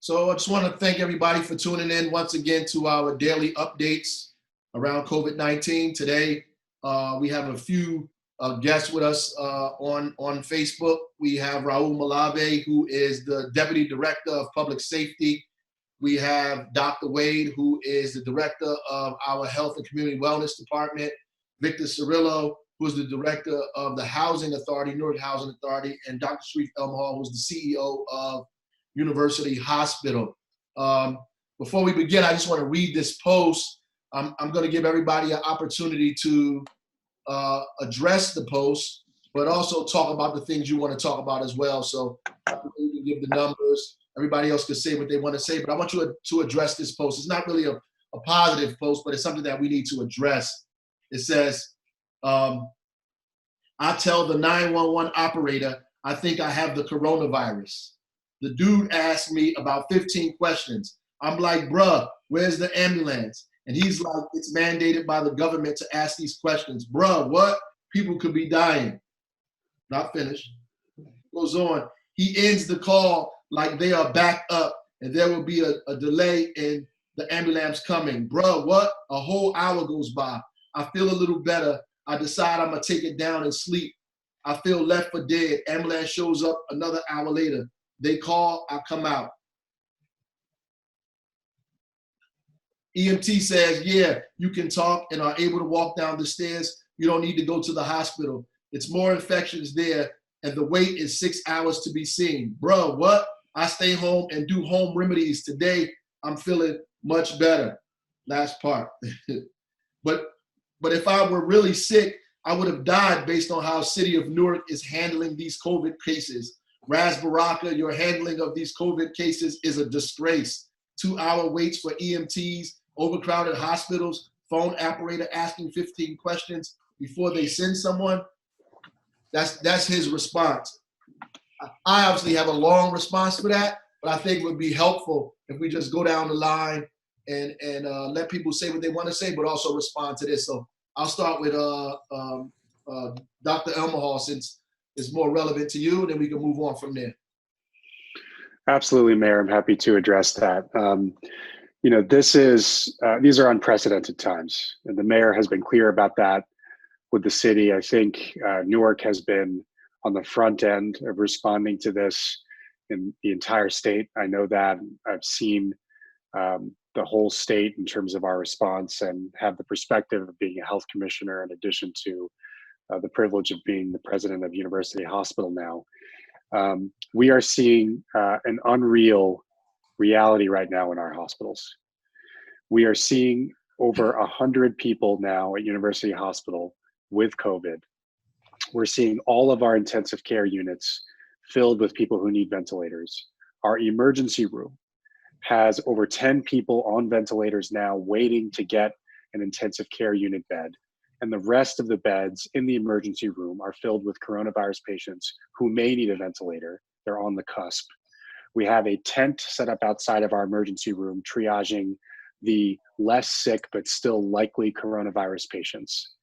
So I just want to thank everybody for tuning in once again to our daily updates around COVID-19. Today, we have a few guests with us on Facebook. We have Raul Malave, who is the Deputy Director of Public Safety. We have Dr. Wade, who is the Director of our Health and Community Wellness Department. Victor Cirillo, who is the Director of the Housing Authority, Newark Housing Authority, and Dr. Sharif Elmhall, who's the CEO of University Hospital. Before we begin, I just want to read this post. I'm going to give everybody an opportunity to address the post, but also talk about the things you want to talk about as well. So you can give the numbers. Everybody else can say what they want to say, but I want you to address this post. It's not really a positive post, but it's something that we need to address. It says, I tell the 911 operator, I think I have the coronavirus. The dude asked me about 15 questions. I'm like, bruh, where's the ambulance? And he's like, it's mandated by the government to ask these questions. Bruh, what? People could be dying. Not finished. Goes on. He ends the call like they are backed up and there will be a delay in the ambulance coming. Bruh, what? A whole hour goes by. I feel a little better. I decide I'm gonna take it down and sleep. I feel left for dead. Ambulance shows up another hour later. They call, I come out. EMT says, yeah, you can talk and are able to walk down the stairs. You don't need to go to the hospital. It's more infections there and the wait is 6 hours to be seen. Bro, what? I stay home and do home remedies. Today, I'm feeling much better. Last part. But if I were really sick, I would have died based on how City of Newark is handling these COVID cases. Raz Baraka, your handling of these COVID cases is a disgrace. 2-hour waits for EMTs, overcrowded hospitals, phone operator asking 15 questions before they send someone. That's his response. I obviously have a long response for that, but I think it would be helpful if we just go down the line and let people say what they want to say, but also respond to this. So I'll start with Dr. Elmhall, since it's more relevant to you, and then we can move on from there. Absolutely, Mayor. I'm happy to address that. These are unprecedented times, and the mayor has been clear about that with the city. I think Newark has been on the front end of responding to this in the entire state. I know that. I've seen the whole state in terms of our response and have the perspective of being a health commissioner in addition to the privilege of being the president of University Hospital now. We are seeing an unreal reality right now in our hospitals. We are seeing over 100 people now at University Hospital with COVID. We're seeing all of our intensive care units filled with people who need ventilators. Our emergency room has over 10 people on ventilators now waiting to get an intensive care unit bed. And the rest of the beds in the emergency room are filled with coronavirus patients who may need a ventilator. They're on the cusp. We have a tent set up outside of our emergency room triaging the less sick but still likely coronavirus patients.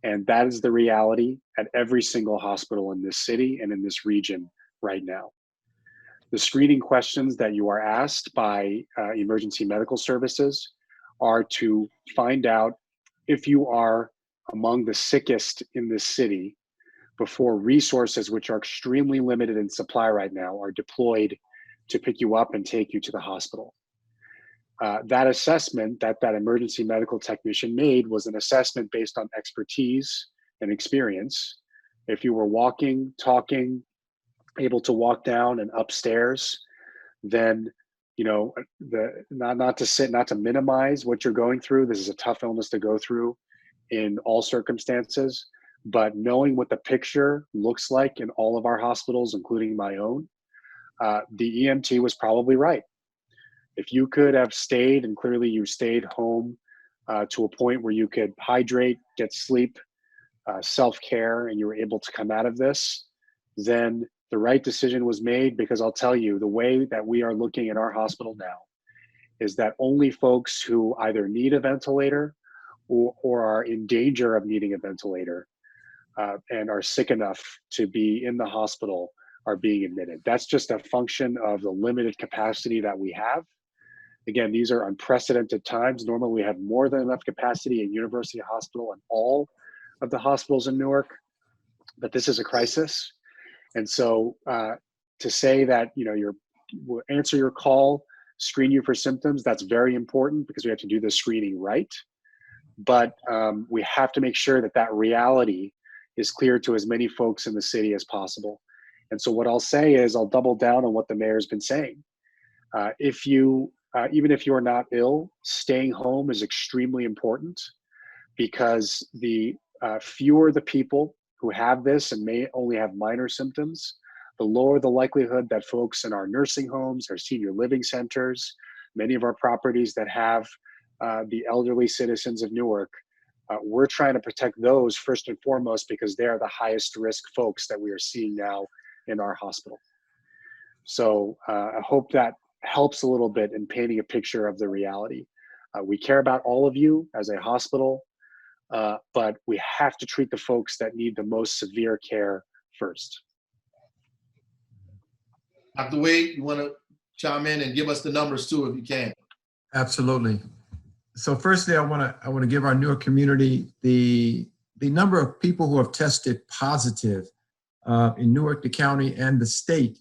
And that is the reality at every single hospital in this city and in this region right now. The screening questions that you are asked by emergency medical services are to find out if you are among the sickest in this city before resources, which are extremely limited in supply right now, are deployed to pick you up and take you to the hospital. That assessment that emergency medical technician made was an assessment based on expertise and experience. If you were walking, talking, able to walk down and upstairs, then not to minimize what you're going through. This is a tough illness to go through in all circumstances, but knowing what the picture looks like in all of our hospitals, including my own, the EMT was probably right. If you could have stayed, and clearly you stayed home to a point where you could hydrate, get sleep, self-care, and you were able to come out of this, then the right decision was made, because I'll tell you, the way that we are looking at our hospital now is that only folks who either need a ventilator or are in danger of needing a ventilator and are sick enough to be in the hospital are being admitted. That's just a function of the limited capacity that we have. Again, these are unprecedented times. Normally we have more than enough capacity in University Hospital and all of the hospitals in Newark, but this is a crisis. And so to say that, we'll answer your call, screen you for symptoms, that's very important because we have to do the screening right. But we have to make sure that that reality is clear to as many folks in the city as possible. And so what I'll say is I'll double down on what the mayor's been saying. Even if you are not ill, staying home is extremely important because the fewer the people who have this and may only have minor symptoms, the lower the likelihood that folks in our nursing homes, our senior living centers, many of our properties that have the elderly citizens of Newark, we're trying to protect those first and foremost because they're the highest risk folks that we are seeing now in our hospital. So I hope that helps a little bit in painting a picture of the reality. We care about all of you as a hospital, but we have to treat the folks that need the most severe care first. Dr. Wade, you want to chime in and give us the numbers too, if you can? Absolutely. So firstly, I want to give our Newark community the number of people who have tested positive in Newark, the county, and the state.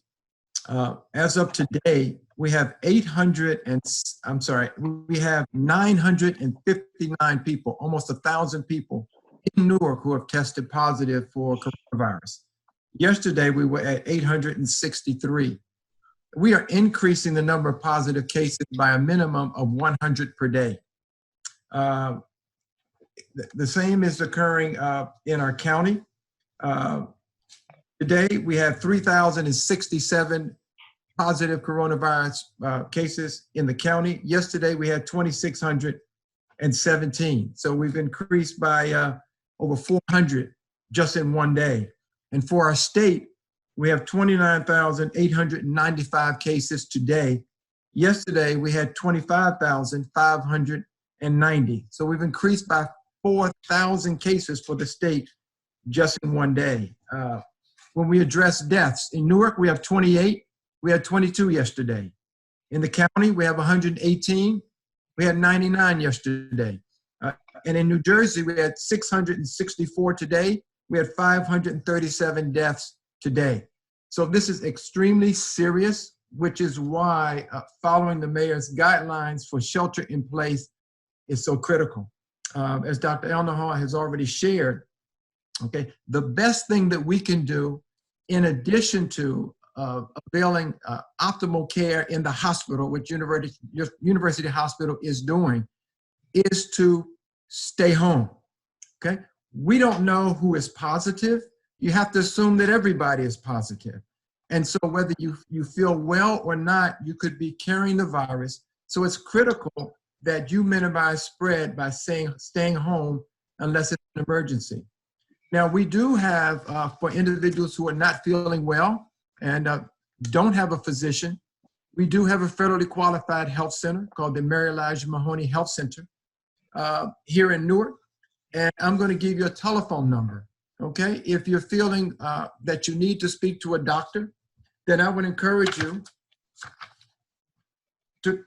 As of today, we have 959 people, almost 1,000 people in Newark who have tested positive for coronavirus. Yesterday, we were at 863. We are increasing the number of positive cases by a minimum of 100 per day. The same is occurring in our county. Today, we have 3,067 positive coronavirus cases in the county. Yesterday, we had 2,617. So we've increased by over 400 just in one day. And for our state, we have 29,895 cases today. Yesterday, we had 25,590. So we've increased by 4,000 cases for the state just in one day. When we address deaths, in Newark, we have 28. We had 22 yesterday. In the county, we have 118. We had 99 yesterday. And in New Jersey, we had 664 today. We had 537 deaths today. So this is extremely serious, which is why following the mayor's guidelines for shelter in place is so critical. As Dr. Elnahar has already shared, okay, the best thing that we can do in addition to availing optimal care in the hospital, which University Hospital is doing, is to stay home, okay? We don't know who is positive. You have to assume that everybody is positive. And so whether you feel well or not, you could be carrying the virus. So it's critical that you minimize spread by staying home unless it's an emergency. Now, we do have, for individuals who are not feeling well and don't have a physician, we do have a federally qualified health center called the Mary Elijah Mahoney Health Center here in Newark. And I'm going to give you a telephone number, okay? If you're feeling that you need to speak to a doctor, then I would encourage you to,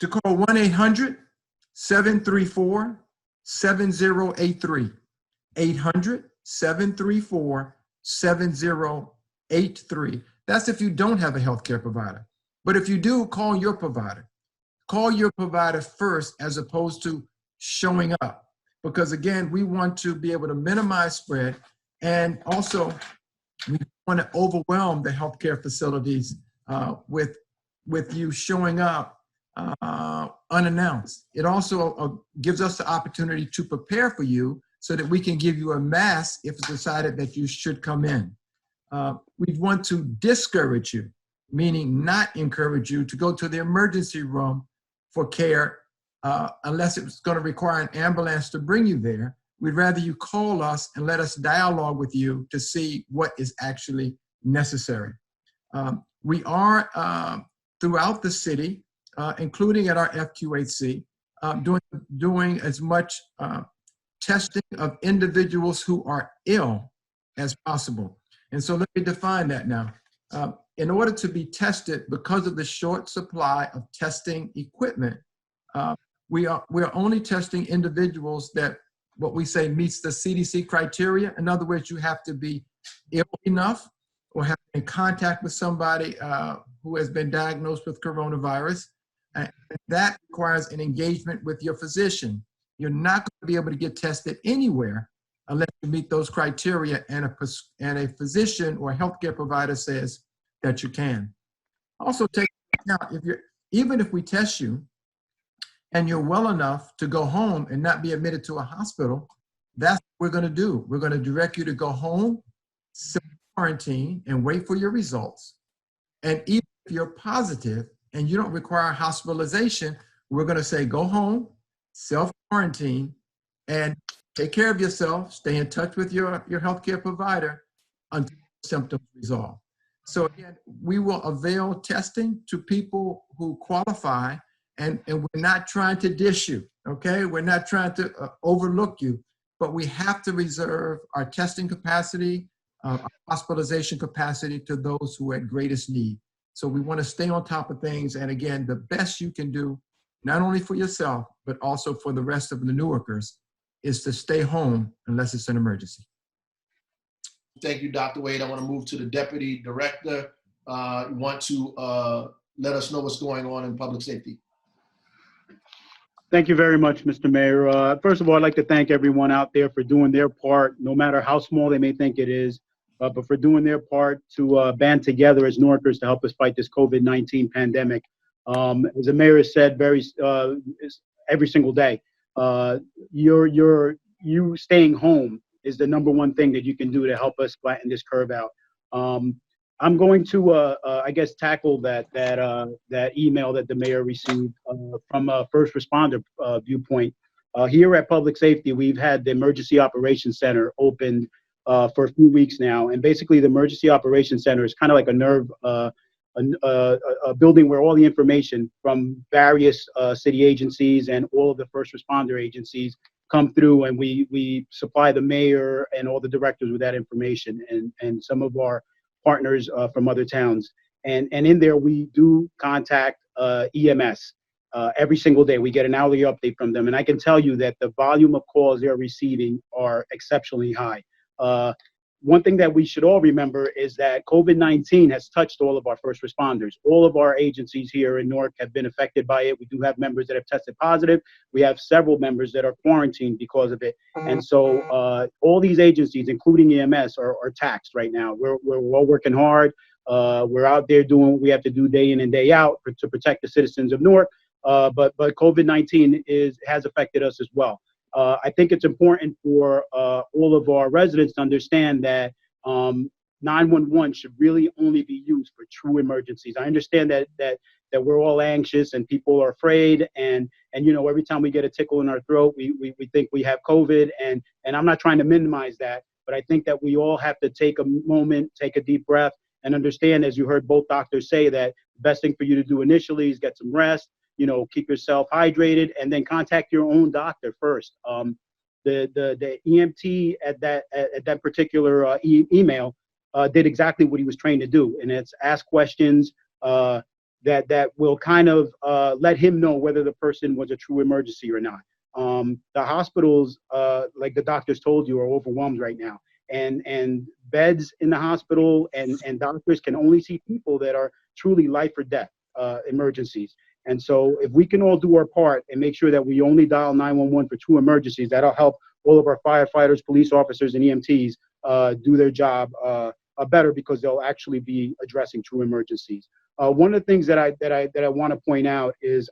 to call 1-800-734-7083. 800-734-7083. That's if you don't have a healthcare provider. But if you do, call your provider. Call your provider first as opposed to showing up. Because again, we want to be able to minimize spread, and also we want to overwhelm the healthcare facilities with you showing up unannounced. It also gives us the opportunity to prepare for you so that we can give you a mask if it's decided that you should come in. We want to discourage you, meaning not encourage you to go to the emergency room for care unless it's going to require an ambulance to bring you there. We'd rather you call us and let us dialogue with you to see what is actually necessary. We are throughout the city, including at our FQHC, doing as much testing of individuals who are ill as possible. And so let me define that now. In order to be tested, because of the short supply of testing equipment, we're only testing individuals that what we say meets the CDC criteria. In other words, you have to be ill enough or have been in contact with somebody who has been diagnosed with coronavirus. And that requires an engagement with your physician. You're not going to be able to get tested anywhere unless you meet those criteria and a physician or a healthcare provider says that you can. Also take into account, even if we test you and you're well enough to go home and not be admitted to a hospital, that's what we're going to do. We're going to direct you to go home, self-quarantine, and wait for your results. And even if you're positive and you don't require hospitalization, we're going to say go home, self-quarantine, and take care of yourself, stay in touch with your healthcare provider until symptoms resolve. So again, we will avail testing to people who qualify, and we're not trying to dish you, okay? We're not trying to overlook you, but we have to reserve our testing capacity, our hospitalization capacity to those who are at greatest need. So we want to stay on top of things. And again, the best you can do, not only for yourself, but also for the rest of the Newarkers, is to stay home unless it's an emergency. Thank you, Dr. Wade. I want to move to the Deputy Director. You want to let us know what's going on in public safety? Thank you very much, Mr. Mayor. First of all, I'd like to thank everyone out there for doing their part, no matter how small they may think it is, but for doing their part to band together as Newarkers to help us fight this COVID-19 pandemic. As the mayor has said every single day, you staying home is the #1 thing that you can do to help us flatten this curve out. I'm going to, I guess, tackle that email that the mayor received from a first responder viewpoint. Here at Public Safety, we've had the Emergency Operations Center opened for a few weeks now, and basically the Emergency Operations Center is kind of like a building where all the information from various city agencies and all of the first responder agencies come through, and we supply the mayor and all the directors with that information, and some of our partners from other towns. And in there, we do contact EMS every single day. We get an hourly update from them. And I can tell you that the volume of calls they're receiving are exceptionally high. One thing that we should all remember is that COVID-19 has touched all of our first responders. All of our agencies here in Newark have been affected by it. We do have members that have tested positive. We have several members that are quarantined because of it. And so all these agencies, including EMS, are taxed right now. We're all working hard. We're out there doing what we have to do day in and day out to protect the citizens of Newark. But COVID-19 has affected us as well. I think it's important for all of our residents to understand that 911 should really only be used for true emergencies. I understand that we're all anxious and people are afraid, and you know, every time we get a tickle in our throat, we think we have COVID, and I'm not trying to minimize that, but I think that we all have to take a moment, take a deep breath, and understand, as you heard both doctors say, that the best thing for you to do initially is get some rest. You know, keep yourself hydrated, and then contact your own doctor first. The EMT at that particular email did exactly what he was trained to do, and it's ask questions that will kind of let him know whether the person was a true emergency or not. The hospitals, like the doctors told you, are overwhelmed right now, and beds in the hospital and doctors can only see people that are truly life or death emergencies. And so if we can all do our part and make sure that we only dial 911 for true emergencies, that'll help all of our firefighters, police officers, and EMTs do their job better, because they'll actually be addressing true emergencies. One of the things that I want to point out is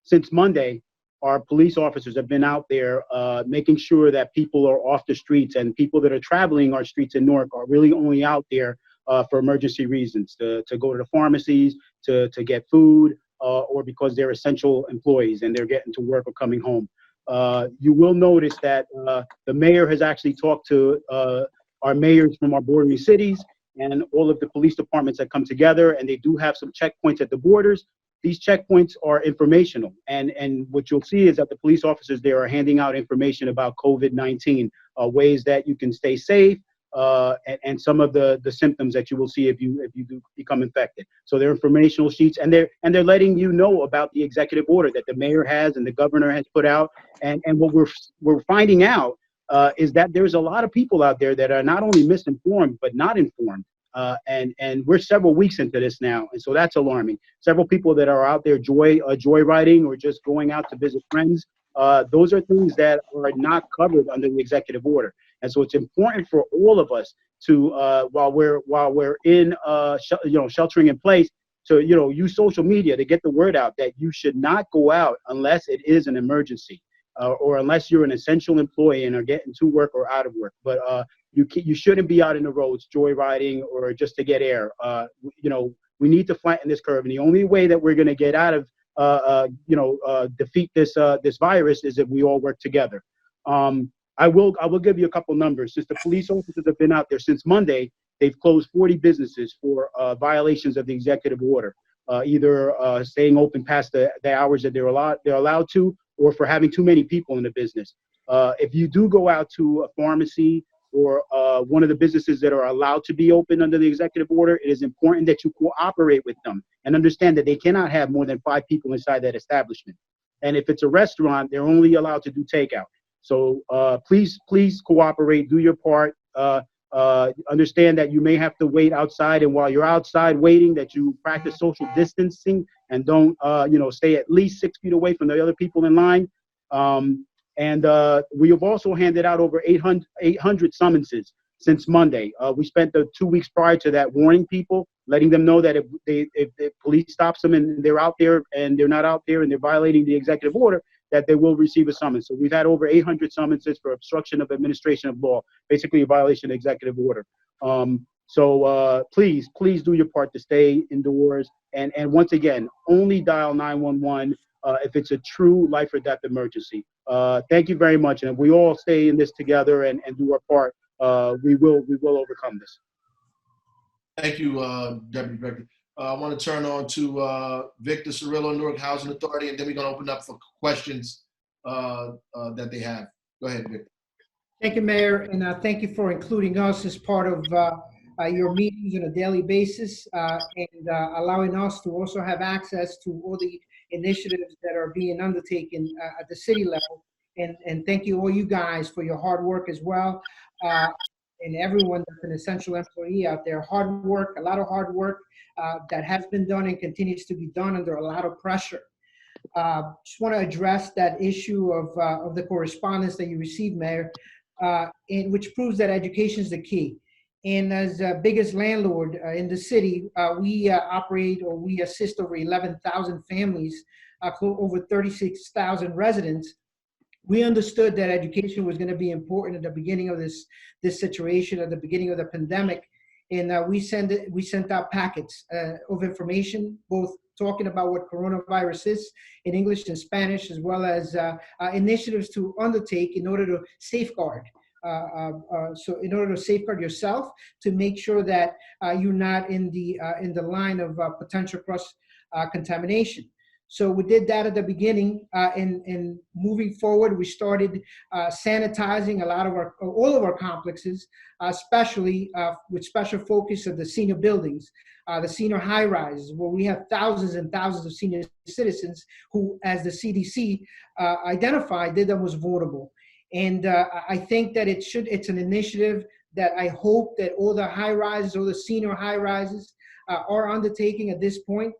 since Monday, our police officers have been out there making sure that people are off the streets, and people that are traveling our streets in Newark are really only out there for emergency reasons, to go to the pharmacies, to get food, or because they're essential employees and they're getting to work or coming home. You will notice that the mayor has actually talked to our mayors from our bordering cities and all of the police departments that come together, and they do have some checkpoints at the borders. these checkpoints are informational. And what you'll see is that the police officers there are handing out information about COVID-19, ways that you can stay safe, and some of the symptoms that you will see if you do become infected. So they're informational sheets, and they're letting you know about the executive order that the mayor has and the governor has put out. And what we're finding out is that there's a lot of people out there that are not only misinformed but not informed. And we're several weeks into this now, and so that's alarming. Several people that are out there joyriding or just going out to visit friends. Those are things that are not covered under the executive order, and so it's important for all of us to, while we're in, sheltering in place, to use social media to get the word out that you should not go out unless it is an emergency, or unless you're an essential employee and are getting to work or out of work. But you shouldn't be out in the roads joyriding or just to get air. We need to flatten this curve, and the only way that we're going to get out of defeat this virus is if we all work together. I will give you a couple numbers. Since the police officers have been out there since Monday, they've closed 40 businesses for violations of the executive order, either staying open past the hours that they're allowed to, or for having too many people in the business. If you do go out to a pharmacy or one of the businesses that are allowed to be open under the executive order, it is important that you cooperate with them and understand that they cannot have more than 5 people inside that establishment. And if it's a restaurant, they're only allowed to do takeout. So please cooperate, do your part. Understand that you may have to wait outside, and while you're outside waiting, that you practice social distancing and don't, stay at least 6 feet away from the other people in line. And we have also handed out over 800 summonses since Monday. We spent the 2 weeks prior to that warning people, letting them know that if police stops them and they're out there and they're not out there and they're violating the executive order, that they will receive a summons. So we've had over 800 summonses for obstruction of administration of law, basically a violation of executive order. So please do your part to stay indoors. And once again, only dial 911 if it's a true life or death emergency. Thank you very much. And if we all stay in this together and do our part, we will overcome this. Thank you, Deputy Director. I want to turn on to Victor Cirillo, Newark Housing Authority, and then we're going to open up for questions that they have. Go ahead, Victor. Thank you, Mayor, and thank you for including us as part of your meetings on a daily basis, and allowing us to also have access to all the initiatives that are being undertaken at the city level. And thank you, all you guys, for your hard work as well. And everyone that's an essential employee out there. Hard work, a lot of hard work that has been done and continues to be done under a lot of pressure. Just want to address that issue of the correspondence that you received, Mayor, which proves that education is the key. And as the biggest landlord in the city, we operate, or we assist over 11,000 families, over 36,000 residents. We understood that education was going to be important at the beginning of this situation, at the beginning of the pandemic, and we sent out packets of information, both talking about what coronavirus is in English and Spanish, as well as initiatives to undertake in order to safeguard. So in order to safeguard yourself, to make sure that you're not in the line of potential cross contamination. So we did that at the beginning, and moving forward, we started sanitizing all of our complexes, especially with special focus of the senior buildings, the senior high rises, where we have thousands and thousands of senior citizens who, as the CDC identified, did the most vulnerable. And I think that it's an initiative that I hope that all the high rises, all the senior high rises are undertaking at this point.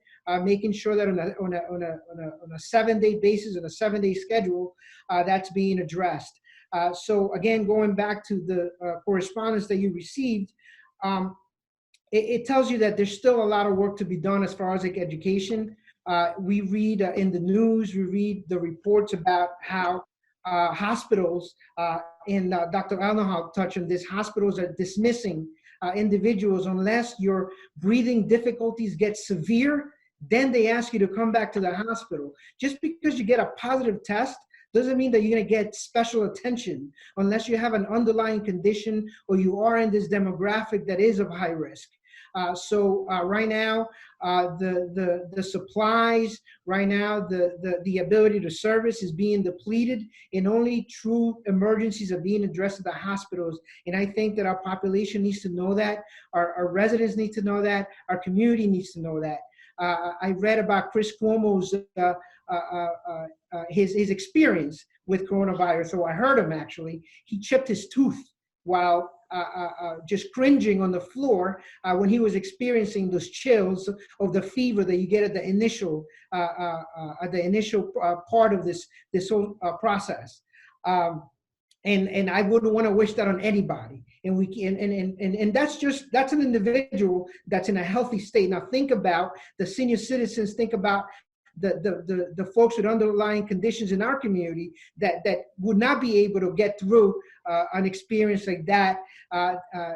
Making sure that on a 7-day basis, on a 7-day schedule, that's being addressed. So again, going back to the correspondence that you received, it tells you that there's still a lot of work to be done as far as like education. We read in the news, we read the reports about how hospitals, and Dr. Alnahal touched on this, hospitals are dismissing individuals unless your breathing difficulties get severe. Then they ask you to come back to the hospital. Just because you get a positive test doesn't mean that you're going to get special attention unless you have an underlying condition or you are in this demographic that is of high risk. So right now, the supplies, right now, the ability to service is being depleted, and only true emergencies are being addressed at the hospitals. And I think that our population needs to know that, our residents need to know that, our community needs to know that. I read about Chris Cuomo's his experience with coronavirus. So I heard him actually. He chipped his tooth while just cringing on the floor when he was experiencing those chills of the fever that you get at the initial part of this whole process. And I wouldn't want to wish that on anybody. And we can, and that's an individual that's in a healthy state. Now think about the senior citizens. Think about the folks with underlying conditions in our community that would not be able to get through an experience like that.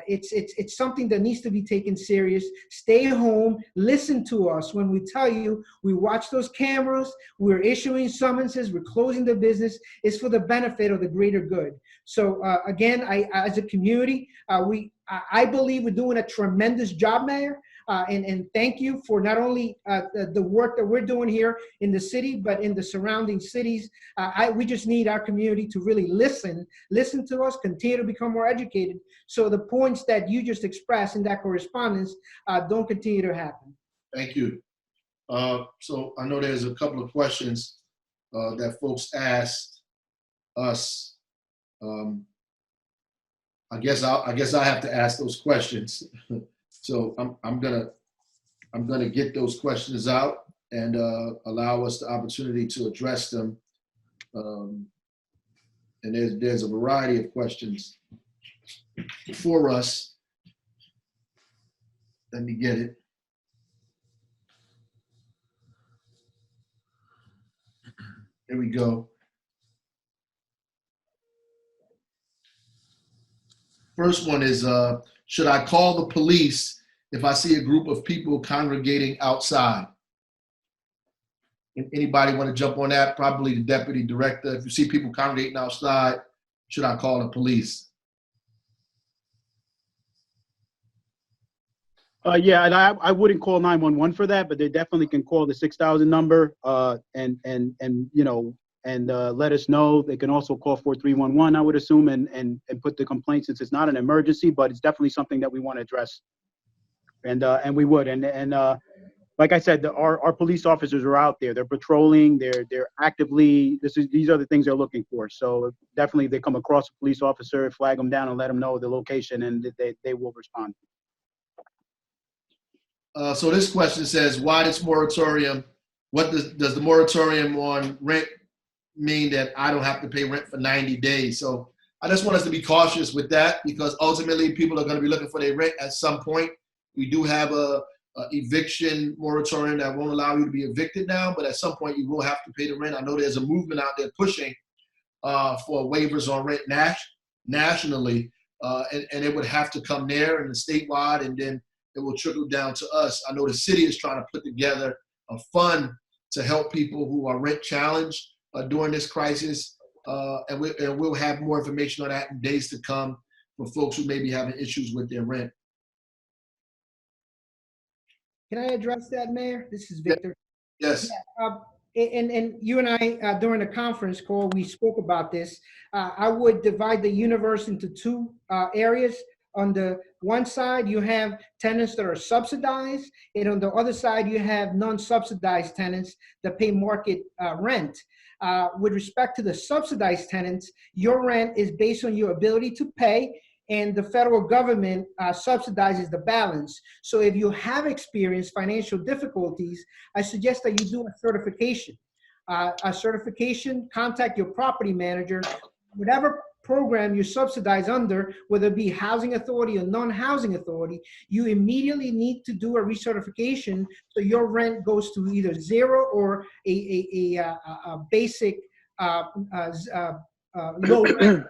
It's something that needs to be taken serious. Stay home, listen to us when we tell you we watch those cameras, we're issuing summonses, we're closing the business. It's for the benefit of the greater good. So again, as a community, I believe we're doing a tremendous job, Mayor. And thank you for not only the work that we're doing here in the city, but in the surrounding cities. We just need our community to really listen to us, continue to become more educated, so the points that you just expressed in that correspondence don't continue to happen. Thank you. So I know there's a couple of questions that folks asked us. I guess I have to ask those questions. So I'm gonna get those questions out and allow us the opportunity to address them. And there's a variety of questions for us. Let me get it. Here we go. First one is, should I call the police if I see a group of people congregating outside? Anybody want to jump on that? Probably the deputy director. If you see people congregating outside, should I call the police? Yeah, and I wouldn't call 911 for that, but they definitely can call the 6,000 number and let us know. They can also call 4311, I would assume, and put the complaint, since it's not an emergency, but it's definitely something that we want to address. And we would. And like I said, our police officers are out there. They're patrolling. They're actively. These are the things they're looking for. So definitely, they come across a police officer, flag them down, and let them know the location, and they will respond. So this question says, why this moratorium? What does the moratorium on rent mean that I don't have to pay rent for 90 days? So I just want us to be cautious with that, because ultimately people are going to be looking for their rent at some point. We do have a eviction moratorium that won't allow you to be evicted now, but at some point you will have to pay the rent. I know there's a movement out there pushing for waivers on rent nationally, and it would have to come there and statewide, and then it will trickle down to us. I know the city is trying to put together a fund to help people who are rent challenged during this crisis, and we'll have more information on that in days to come for folks who may be having issues with their rent. Can I address that, Mayor? This is Victor. Yes. Yeah, and you and I, during the conference call, we spoke about this. I would divide the universe into two areas. On the one side, you have tenants that are subsidized, and on the other side, you have non-subsidized tenants that pay market rent. With respect to the subsidized tenants, your rent is based on your ability to pay, and the federal government subsidizes the balance. So if you have experienced financial difficulties, I suggest that you do a certification. Contact your property manager, whatever program you subsidize under, whether it be housing authority or non-housing authority, you immediately need to do a recertification so your rent goes to either zero or a basic low rent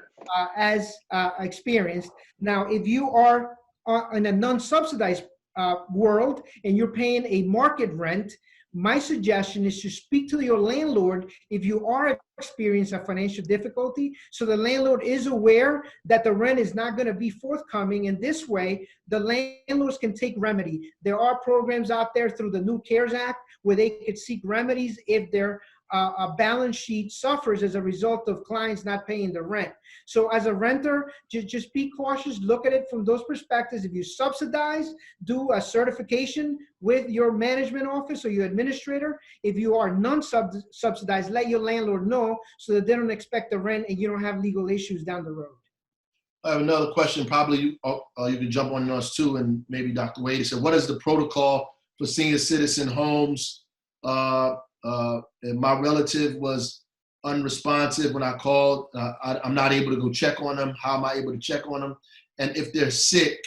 as experienced. Now, if you are in a non-subsidized world and you're paying a market rent, my suggestion is to speak to your landlord if you are experiencing a financial difficulty, so the landlord is aware that the rent is not going to be forthcoming, and this way the landlords can take remedy. There are programs out there through the new CARES Act where they could seek remedies if their a balance sheet suffers as a result of clients not paying the rent. So as a renter, just be cautious, look at it from those perspectives. If you subsidize, do a certification with your management office or your administrator. If you are non-subsidized, let your landlord know so that they don't expect the rent and you don't have legal issues down the road. I have another question. Probably you can jump on us too, and maybe Dr. Wade said, what is the protocol for senior citizen homes? And my relative was unresponsive when I called. I'm not able to go check on them. How am I able to check on them? And if they're sick,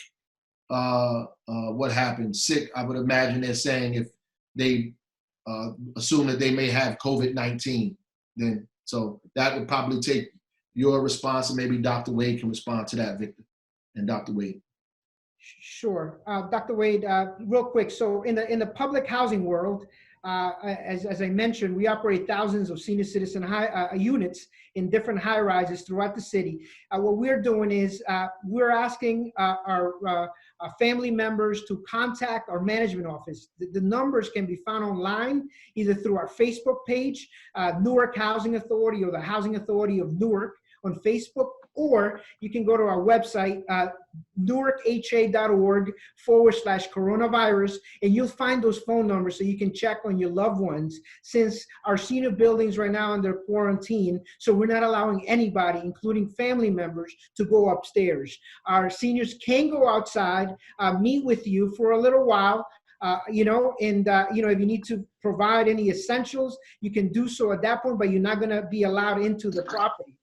what happens? Sick, I would imagine they're saying if they assume that they may have COVID-19, then so that would probably take your response, and maybe Dr. Wade can respond to that, Victor, and Dr. Wade. Sure, Dr. Wade, real quick. So in the public housing world, as I mentioned, we operate thousands of senior citizen units in different high rises throughout the city. What we're doing is we're asking our family members to contact our management office. The numbers can be found online, either through our Facebook page, Newark Housing Authority, or the Housing Authority of Newark on Facebook, or you can go to our website, newarkha.org/coronavirus, and you'll find those phone numbers so you can check on your loved ones, since our senior buildings right now under quarantine, so we're not allowing anybody, including family members, to go upstairs. Our seniors can go outside, meet with you for a little while, if you need to provide any essentials, you can do so at that point, but you're not going to be allowed into the property.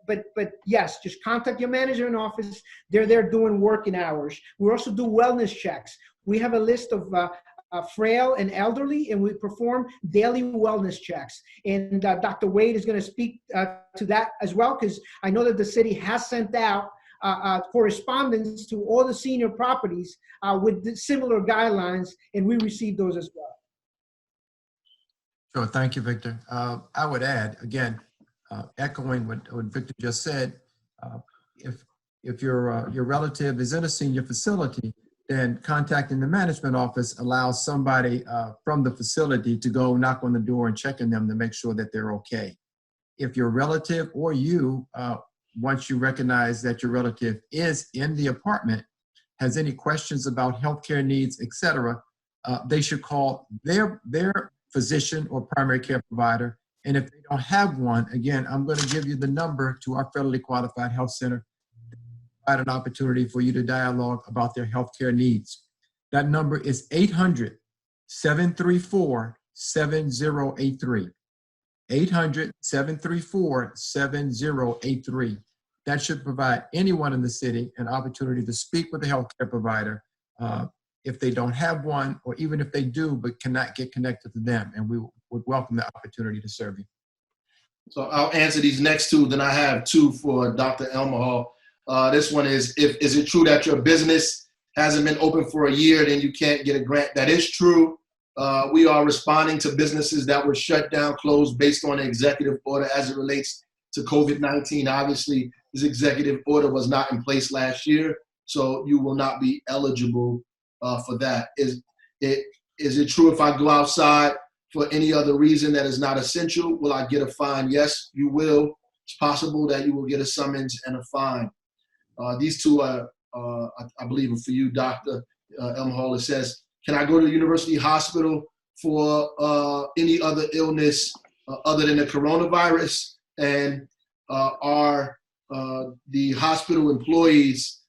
But yes, just contact your manager in office. They're there doing working hours. We also do wellness checks. We have a list of frail and elderly, and we perform daily wellness checks. And Dr. Wade is going to speak to that as well, because I know that the city has sent out correspondence to all the senior properties with similar guidelines, and we received those as well. Sure, thank you, Victor. I would add, again, echoing what Victor just said, if your relative is in a senior facility, then contacting the management office allows somebody from the facility to go knock on the door and check on them to make sure that they're okay. If your relative or you, once you recognize that your relative is in the apartment, has any questions about healthcare needs, etc., they should call their physician or primary care provider. And if they don't have one, again, I'm going to give you the number to our federally qualified health center, provide an opportunity for you to dialogue about their healthcare needs. That number is 800-734-7083. 800-734-7083. That should provide anyone in the city an opportunity to speak with a healthcare provider if they don't have one, or even if they do but cannot get connected to them, and we would welcome the opportunity to serve you. So I'll answer these next two. Then I have two for Dr. Elmahal. This one is it true that your business hasn't been open for a year, then you can't get a grant? That is true. We are responding to businesses that were shut down, closed based on an executive order as it relates to COVID-19. Obviously, this executive order was not in place last year, so you will not be eligible for that. Is it true if I go outside for any other reason that is not essential, will I get a fine? Yes, you will. It's possible that you will get a summons and a fine. These two are, I believe, are for you, Dr. Elmahal. It says, can I go to the university hospital for any other illness other than the coronavirus? And are the hospital employees,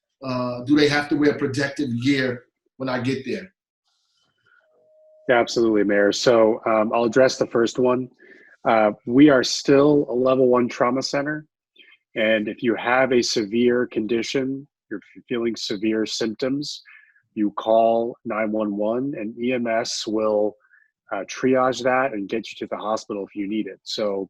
do they have to wear protective gear when I get there? Yeah, absolutely, Mayor. So I'll address the first one. We are still a level 1 trauma center. And if you have a severe condition, you're feeling severe symptoms, you call 911 and EMS will triage that and get you to the hospital if you need it. So,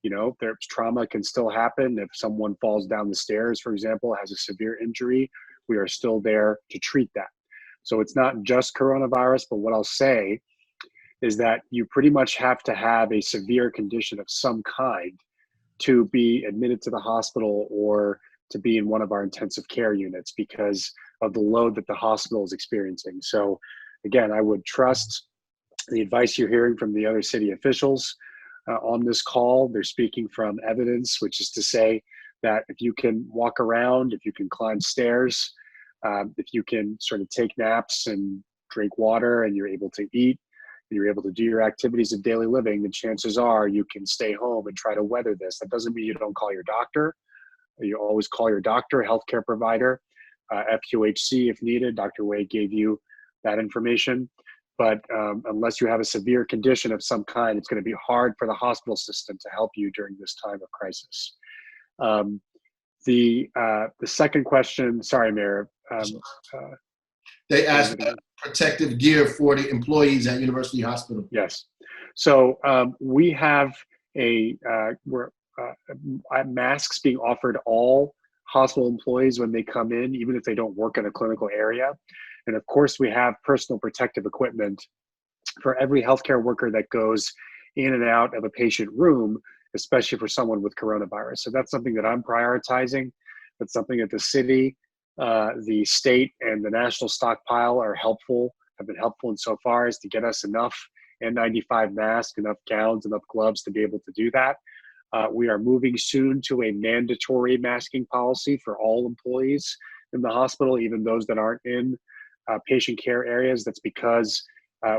there's trauma can still happen. If someone falls down the stairs, for example, has a severe injury, we are still there to treat that. So it's not just coronavirus, but what I'll say is that you pretty much have to have a severe condition of some kind to be admitted to the hospital or to be in one of our intensive care units because of the load that the hospital is experiencing. So again, I would trust the advice you're hearing from the other city officials on this call. They're speaking from evidence, which is to say that if you can walk around, if you can climb stairs, if you can sort of take naps and drink water and you're able to eat, and you're able to do your activities of daily living, then chances are you can stay home and try to weather this. That doesn't mean you don't call your doctor. You always call your doctor, healthcare provider, FQHC if needed. Dr. Wade gave you that information. But unless you have a severe condition of some kind, it's going to be hard for the hospital system to help you during this time of crisis. The second question, sorry, Mayor. They asked about protective gear for the employees at University Hospital. Yes. So we have masks being offered all hospital employees when they come in, even if they don't work in a clinical area. And of course, we have personal protective equipment for every healthcare worker that goes in and out of a patient room, especially for someone with coronavirus. So that's something that I'm prioritizing. That's something that the city, the state, and the national stockpile have been helpful in so far as to get us enough N95 masks, enough gowns, enough gloves to be able to do that. We are moving soon to a mandatory masking policy for all employees in the hospital, even those that aren't in patient care areas. That's because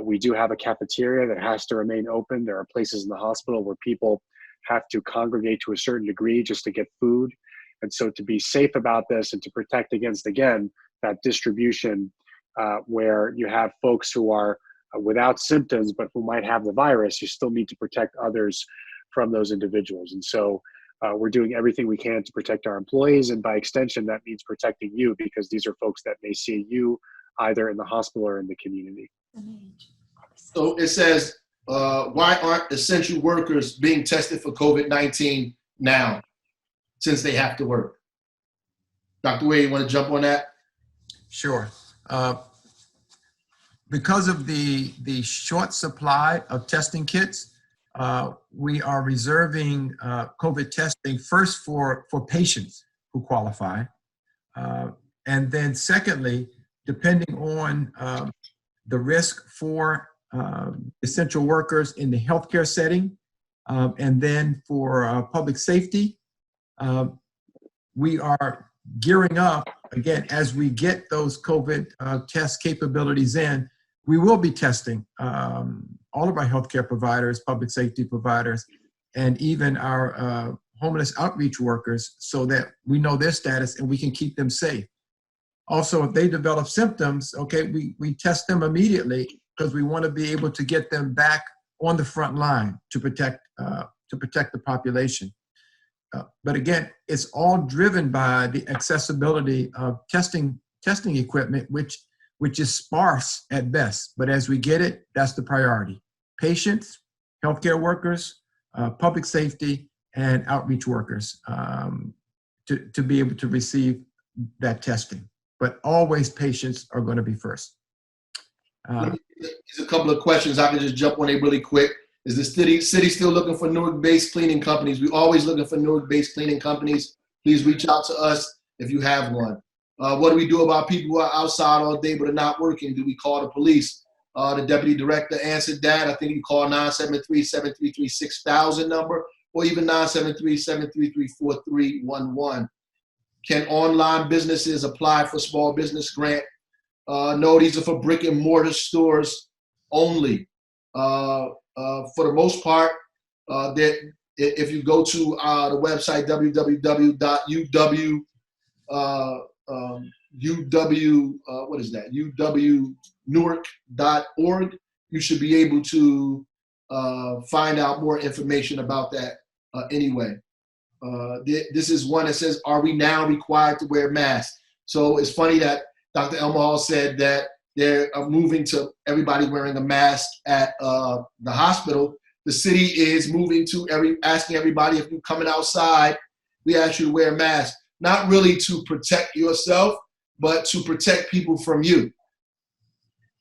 we do have a cafeteria that has to remain open. There are places in the hospital where people have to congregate to a certain degree just to get food. And so to be safe about this and to protect against, again, that distribution where you have folks who are without symptoms, but who might have the virus, you still need to protect others from those individuals. And so we're doing everything we can to protect our employees. And by extension, that means protecting you, because these are folks that may see you either in the hospital or in the community. So it says, why aren't essential workers being tested for COVID-19 now, since they have to work? Dr. Wade, you want to jump on that? Sure. Because of the short supply of testing kits, we are reserving COVID testing first for patients who qualify. And then secondly, depending on the risk for essential workers in the healthcare setting, and then for public safety, we are gearing up, again, as we get those COVID test capabilities in, we will be testing all of our healthcare providers, public safety providers, and even our homeless outreach workers, so that we know their status and we can keep them safe. Also, if they develop symptoms, okay, we test them immediately, because we want to be able to get them back on the front line to protect the population. But again, it's all driven by the accessibility of testing equipment, which is sparse at best. But as we get it, that's the priority. Patients, healthcare workers, public safety, and outreach workers to be able to receive that testing. But always patients are going to be first. There's a couple of questions I can just jump on it really quick. Is the city still looking for Newark-based cleaning companies? We're always looking for Newark-based cleaning companies. Please reach out to us if you have one. What do we do about people who are outside all day but are not working? Do we call the police? The deputy director answered that. I think you call 973-733-6000 number, or even 973-733-4311. Can online businesses apply for small business grant? No, these are for brick and mortar stores only. For the most part, if you go to the website uwnewark.org, you should be able to find out more information about that anyway. This is one that says, are we now required to wear masks? So it's funny that Dr. Elmahal said that they're moving to everybody wearing a mask at the hospital. The city is moving to asking everybody, if you're coming outside, we ask you to wear a mask. Not really to protect yourself, but to protect people from you.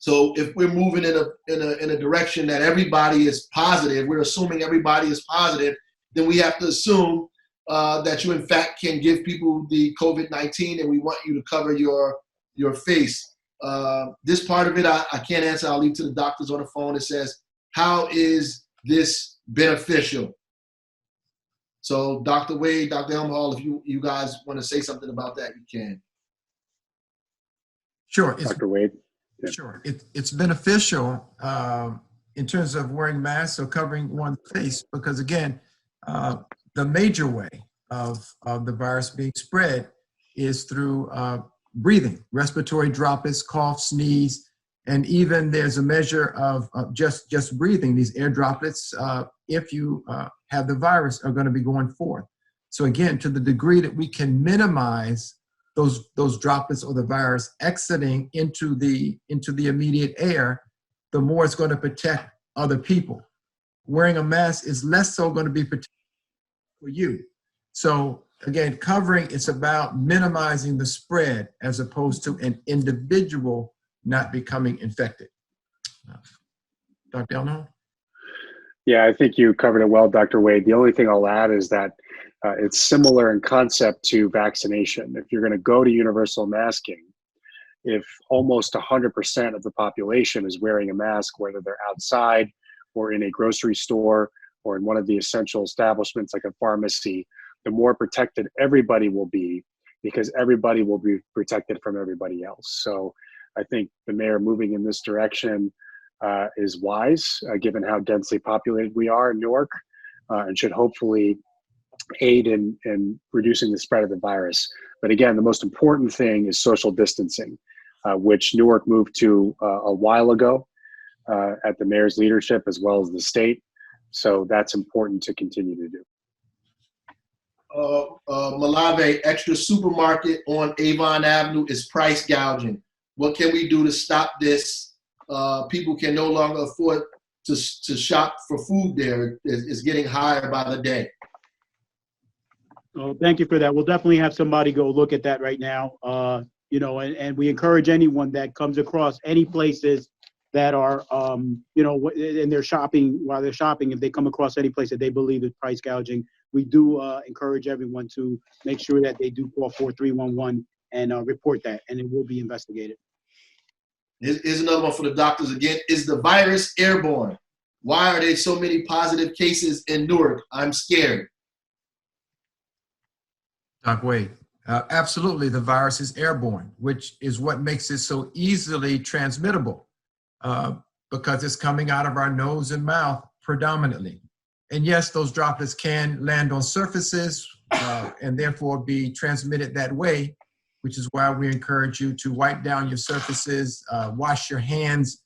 So if we're moving in a direction that everybody is positive, we're assuming everybody is positive, then we have to assume that you in fact can give people the COVID-19, and we want you to cover your face. This part of it I can't answer. I'll leave to the doctors on the phone. It says, how is this beneficial? So Dr. Wade, Dr. Elmhall, if you guys want to say something about that, you can. Sure. Dr. Wade. Yeah. Sure. It's beneficial in terms of wearing masks or covering one's face, because again, the major way of the virus being spread is through breathing, respiratory droplets, cough, sneeze, and even there's a measure of just breathing. These air droplets, if you have the virus, are going to be going forth. So again, to the degree that we can minimize those droplets or the virus exiting into the immediate air, the more it's going to protect other people. Wearing a mask is less so going to be protected for you. So again, covering, it's about minimizing the spread as opposed to an individual not becoming infected. Dr. Elno? Yeah, I think you covered it well, Dr. Wade. The only thing I'll add is that it's similar in concept to vaccination. If you're going to go to universal masking, if almost 100% of the population is wearing a mask, whether they're outside or in a grocery store or in one of the essential establishments like a pharmacy, the more protected everybody will be, because everybody will be protected from everybody else. So I think the mayor moving in this direction is wise, given how densely populated we are in Newark, and should hopefully aid in reducing the spread of the virus. But again, the most important thing is social distancing, which Newark moved to a while ago at the mayor's leadership as well as the state. So that's important to continue to do. Malave, Extra Supermarket on Avon Avenue is price gouging. What can we do to stop this? People can no longer afford to shop for food there. It's getting higher by the day. Oh, thank you for that. We'll definitely have somebody go look at that right now. You know, and we encourage anyone that comes across any places that are, you know, and they're shopping, while they're shopping, if they come across any place that they believe is price gouging, we do encourage everyone to make sure that they do call 4311 and report that, and it will be investigated. Here's another one for the doctors again. Is the virus airborne? Why are there so many positive cases in Newark? I'm scared. Doc Wade, absolutely, the virus is airborne, which is what makes it so easily transmittable, because it's coming out of our nose and mouth predominantly. And yes, those droplets can land on surfaces and therefore be transmitted that way, which is why we encourage you to wipe down your surfaces, wash your hands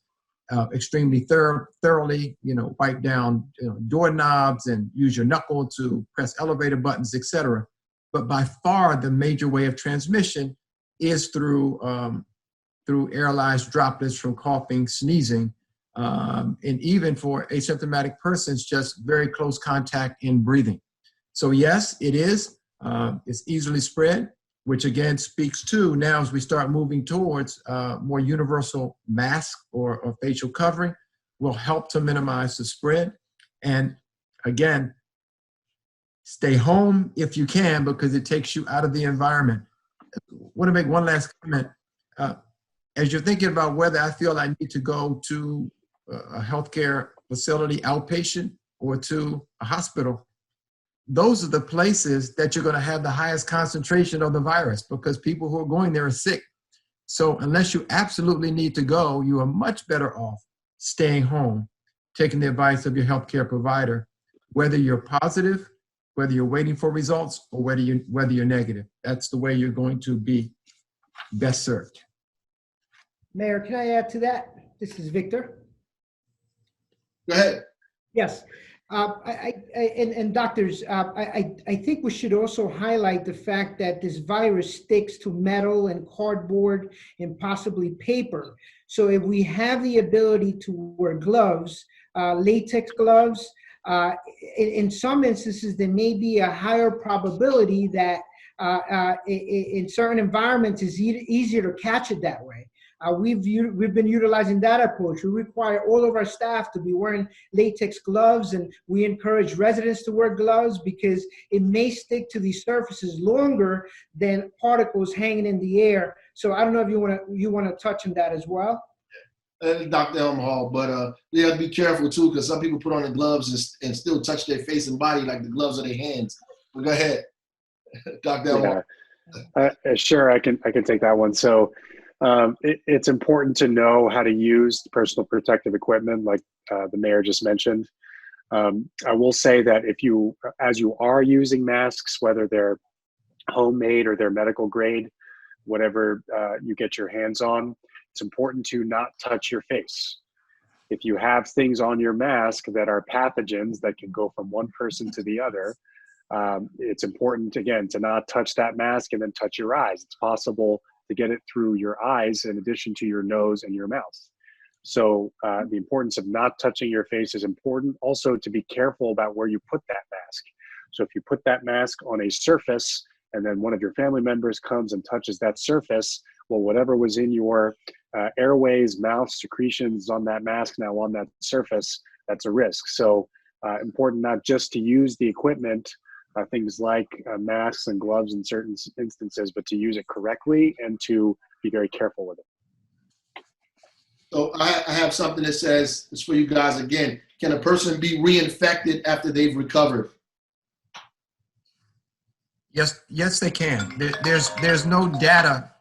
extremely thoroughly, you know, wipe down doorknobs and use your knuckle to press elevator buttons, etc. But by far, the major way of transmission is through aerolized droplets from coughing, sneezing, and even for asymptomatic persons, just very close contact in breathing. So yes, it is. It's easily spread, which again speaks to now as we start moving towards more universal mask or facial covering will help to minimize the spread. And again, stay home if you can, because it takes you out of the environment. I want to make one last comment. As you're thinking about whether I feel I need to go to a healthcare facility, outpatient, or to a hospital, those are the places that you're going to have the highest concentration of the virus, because people who are going there are sick. So unless you absolutely need to go, you are much better off staying home, taking the advice of your healthcare provider, whether you're positive, whether you're waiting for results, or whether you're negative. That's the way you're going to be best served. Mayor, can I add to that? This is Victor. Go ahead. Yes. And doctors, I think we should also highlight the fact that this virus sticks to metal and cardboard and possibly paper. So if we have the ability to wear gloves, latex gloves, in some instances, there may be a higher probability that in certain environments it's easier to catch it that way. We've been utilizing that approach. We require all of our staff to be wearing latex gloves, and we encourage residents to wear gloves because it may stick to these surfaces longer than particles hanging in the air. So I don't know if you want to touch on that as well. Dr. Elmhall, but you have to be careful too, because some people put on the gloves and still touch their face and body like the gloves are their hands. But go ahead, Dr. Elmhall. Sure, I can take that one. So it's important to know how to use personal protective equipment, like the mayor just mentioned. I will say that as you are using masks, whether they're homemade or they're medical grade, whatever you get your hands on, it's important to not touch your face. If you have things on your mask that are pathogens that can go from one person to the other, it's important, again, to not touch that mask and then touch your eyes. It's possible to get it through your eyes in addition to your nose and your mouth. So the importance of not touching your face is important. Also, to be careful about where you put that mask. So if you put that mask on a surface and then one of your family members comes and touches that surface, well, whatever was in your airways, mouth, secretions on that mask now on that surface, that's a risk. So important not just to use the equipment, things like masks and gloves in certain instances, but to use it correctly and to be very careful with it. So I have something that says, it's for you guys again, can a person be reinfected after they've recovered? Yes, they can. There's no data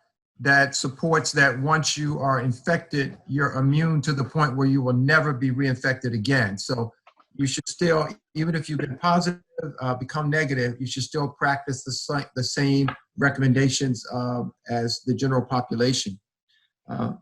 that supports that once you are infected, you're immune to the point where you will never be reinfected again. So you should still, even if you've been positive, become negative, you should still practice the same recommendations as the general population. I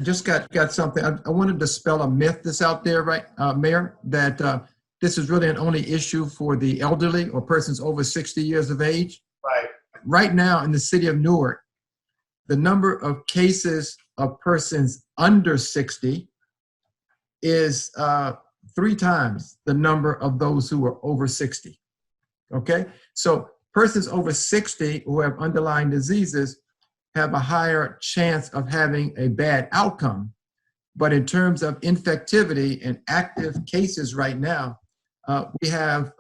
just got something. I wanted to dispel a myth that's out there, right, Mayor, that this is really an only issue for the elderly or persons over 60 years of age. Right. Right now in the city of Newark, the number of cases of persons under 60 is 3 times the number of those who are over 60. Okay? So persons over 60 who have underlying diseases have a higher chance of having a bad outcome. But in terms of infectivity and active cases right now, we have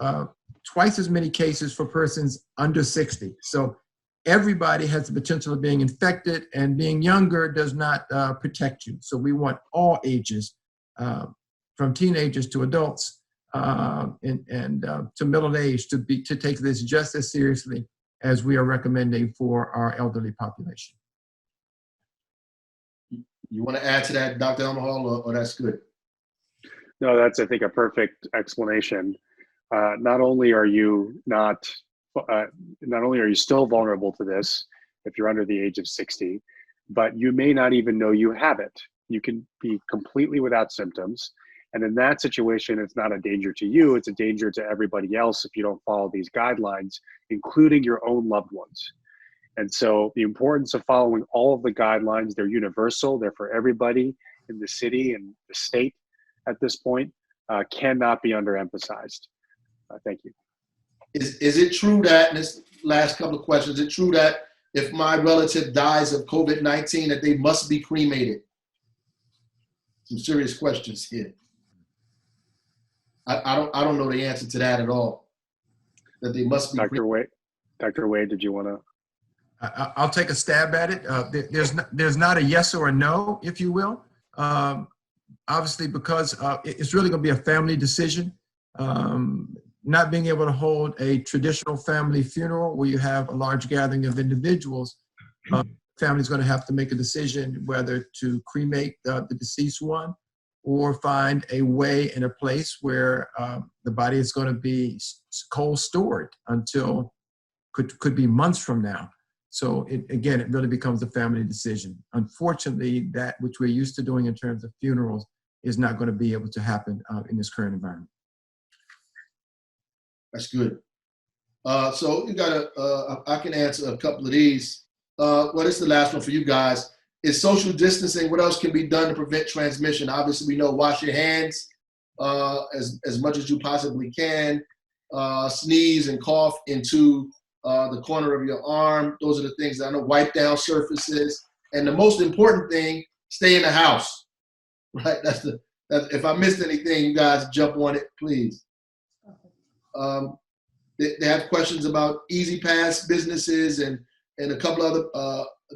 twice as many cases for persons under 60. So everybody has the potential of being infected, and being younger does not protect you. So we want all ages, from teenagers to adults and to middle age, to take this just as seriously as we are recommending for our elderly population. You want to add to that, Dr. Elmhall, or that's good? No, that's, I think, a perfect explanation. Not only are you still vulnerable to this if you're under the age of 60, but you may not even know you have it. You can be completely without symptoms. And in that situation, it's not a danger to you, it's a danger to everybody else if you don't follow these guidelines, including your own loved ones. And so the importance of following all of the guidelines, they're universal, they're for everybody in the city and the state at this point, cannot be underemphasized. Thank you. Is it true that, and this last couple of questions, is it true that if my relative dies of COVID-19 that they must be cremated? Some serious questions here. I don't know the answer to that at all. That they must be. Dr. Wade, did you want to? I'll take a stab at it. There's not a yes or a no, if you will. Obviously, because it's really going to be a family decision. Not being able to hold a traditional family funeral where you have a large gathering of individuals, family's going to have to make a decision whether to cremate the deceased one or find a way in a place where the body is going to be cold stored until could be months from now. So it really becomes a family decision. Unfortunately, that which we're used to doing in terms of funerals is not going to be able to happen in this current environment. That's good. So you got I can answer a couple of these. What is the last one for you guys? Is social distancing, what else can be done to prevent transmission? Obviously, we know wash your hands as much as you possibly can. Sneeze and cough into the corner of your arm. Those are the things that I know. Wipe down surfaces. And the most important thing, stay in the house. Right? That's if I missed anything, you guys jump on it, please. They have questions about Easy Pass businesses and a couple other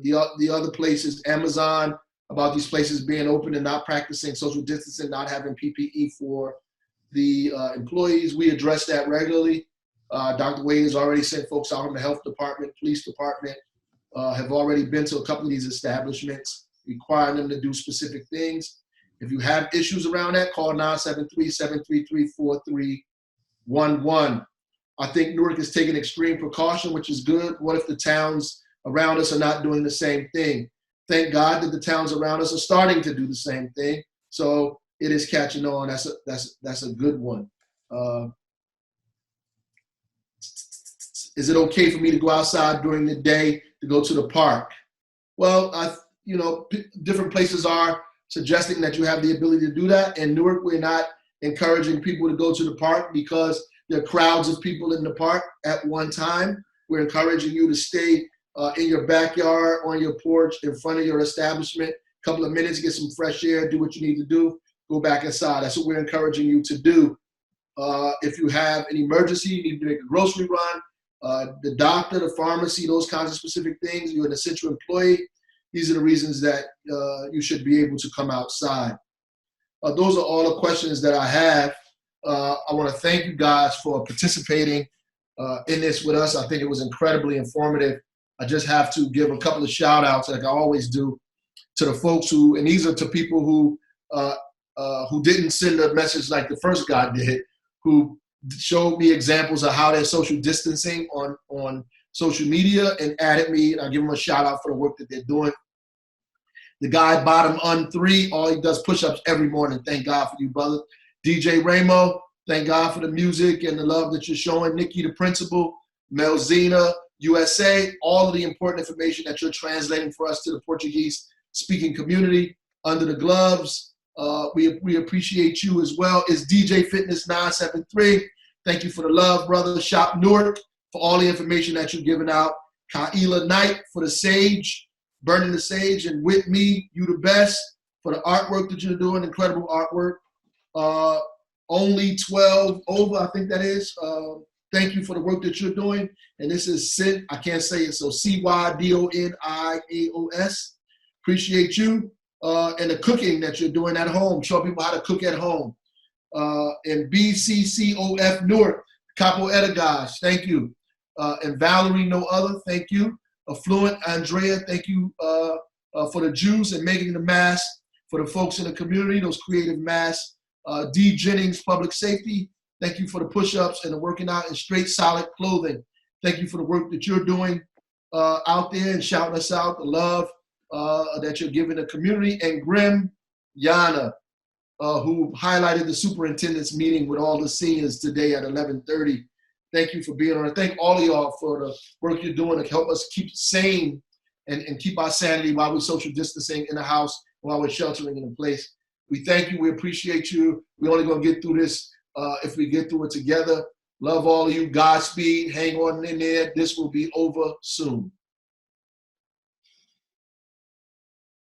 the other places, Amazon, about these places being open and not practicing social distancing, not having PPE for the employees. We address that regularly. Dr. Wade has already sent folks out from the health department, police department, have already been to a couple of these establishments, requiring them to do specific things. If you have issues around that, call 973-733-4311. I think Newark is taking extreme precaution, which is good. What if the towns around us are not doing the same thing? Thank God that the towns around us are starting to do the same thing. So it is catching on. That's a good one. Is it okay for me to go outside during the day to go to the park? Well, different places are suggesting that you have the ability to do that. In Newark, we're not encouraging people to go to the park because there are crowds of people in the park at one time. We're encouraging you to stay in your backyard, on your porch, in front of your establishment, a couple of minutes, get some fresh air, do what you need to do, go back inside. That's what we're encouraging you to do. If you have an emergency, you need to make a grocery run, the doctor, the pharmacy, those kinds of specific things, you're an essential employee, these are the reasons that you should be able to come outside. Those are all the questions that I have. I want to thank you guys for participating in this with us. I think it was incredibly informative. I just have to give a couple of shout outs, like I always do, to the folks who, and these are to people who didn't send a message like the first guy did, who showed me examples of how they're social distancing on social media and added me. And I'll give them a shout out for the work that they're doing. The guy bottom on 3, all he does push-ups every morning. Thank God for you, brother. DJ Ramo, thank God for the music and the love that you're showing. Nikki, the principal, Melzina, USA, all of the important information that you're translating for us to the Portuguese-speaking community. Under the gloves, we appreciate you as well. It's DJ Fitness 973. Thank you for the love, brother. Shop Newark for all the information that you're giving out. Kaila Knight for the sage, burning the sage, and with me, you the best for the artwork that you're doing, incredible artwork. Only 12 over, I think that is. Thank you for the work that you're doing. And this is Sid, I can't say it, so CYDONIAOS. Appreciate you. And the cooking that you're doing at home. Show people how to cook at home. And BCCOF Newark, Capo Edagage, thank you. And Valerie, no other, thank you. Affluent Andrea, thank you for the Jews and making the mask for the folks in the community, those creative masks. D. Jennings, Public Safety, thank you for the push-ups and the working out in straight, solid clothing. Thank you for the work that you're doing out there and shouting us out, the love that you're giving the community. And Grim Yana, who highlighted the superintendent's meeting with all the seniors today at 11:30. Thank you for being on. Thank all of y'all for the work you're doing to help us keep sane and keep our sanity while we're social distancing in the house, while we're sheltering in place. We thank you. We appreciate you. We're only going to get through this if we get through it together. Love all of you. Godspeed. Hang on in there. This will be over soon.